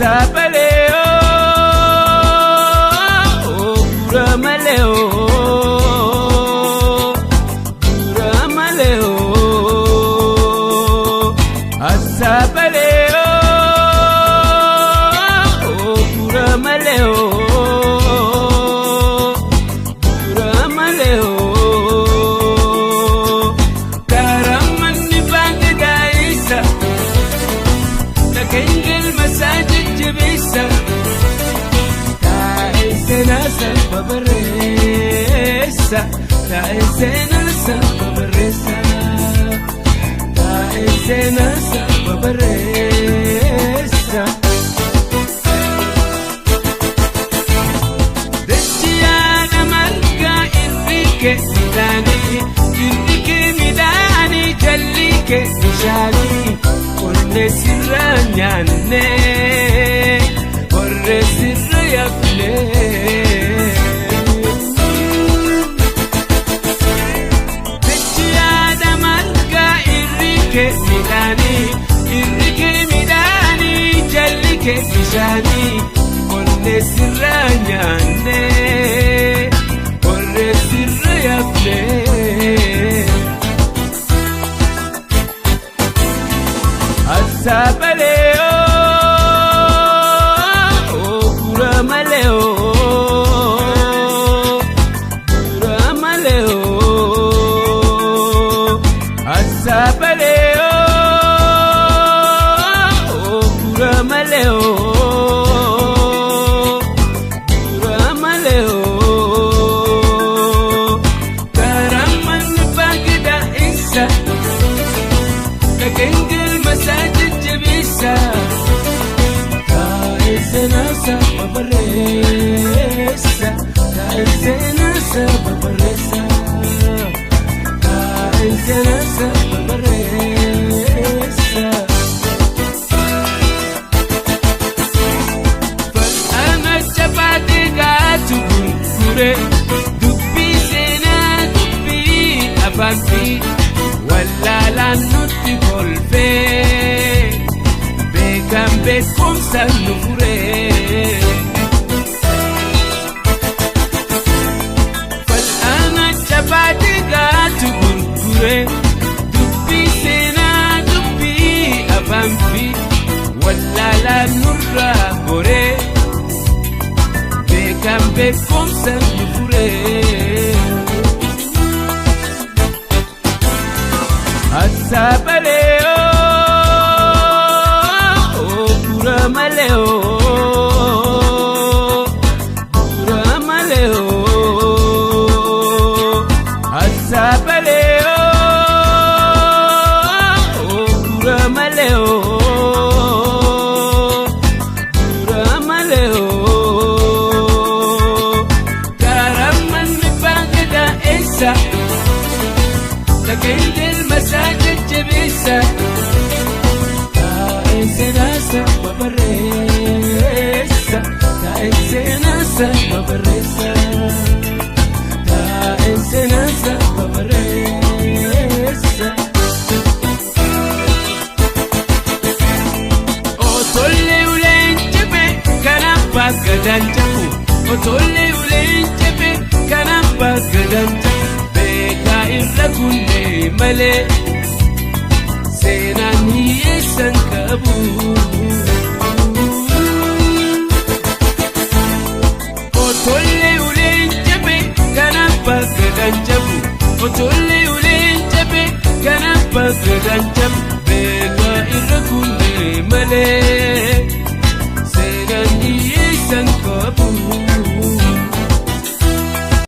Asabaleo, Ramaleo, Ramaleo, Asabaleo, Ramaleo, Ramaleo, Karamani Bangladesh, the Kingdom Masajid Jibisa, Taizena Babaresa, Taizena Babaresa, Taizena Babaresa. Desiana Marga Enrique Midani, Jalike Nishani, Orne Siranyane, Orne Sirayafle. Desiana Marga Enrique Midani, Jalike Nishani, Orne Siranyane, Orne Sirayafle. Asabaleo, Ramaleo, Ramaleo, Asabaleo, Ramaleo, Ramaleo, Karaman Bagda Isa, the Kingdom Masajid Jabisa, Taizena Babaresa, Taizena Babaresa, Taizena Babaresa. Falana Chabati Gatu Kure, Dupi Sena, Dupi Avanti, Walla Nutti Golfe, Becam Becum Sanufure. Falana Chabati Gatu Kure, Dupi Sena, Dupi Avanti, Walla Nurra Gore, Becam Becum Sanufure. Asabaleo, Ramaleo, Ramaleo, Asabaleo, Ramaleo, Ramaleo, Karaman Bagda Esa, the Kingdom Masajid Jabisa, Taizena Babaresa, Taizena Babaresa, Taizena Babaresa. Otole ulenjebe kanapa gadanjaku, Otole ulenjebe kanapa gadanjaku. Irragunde male, Senani Sankabu.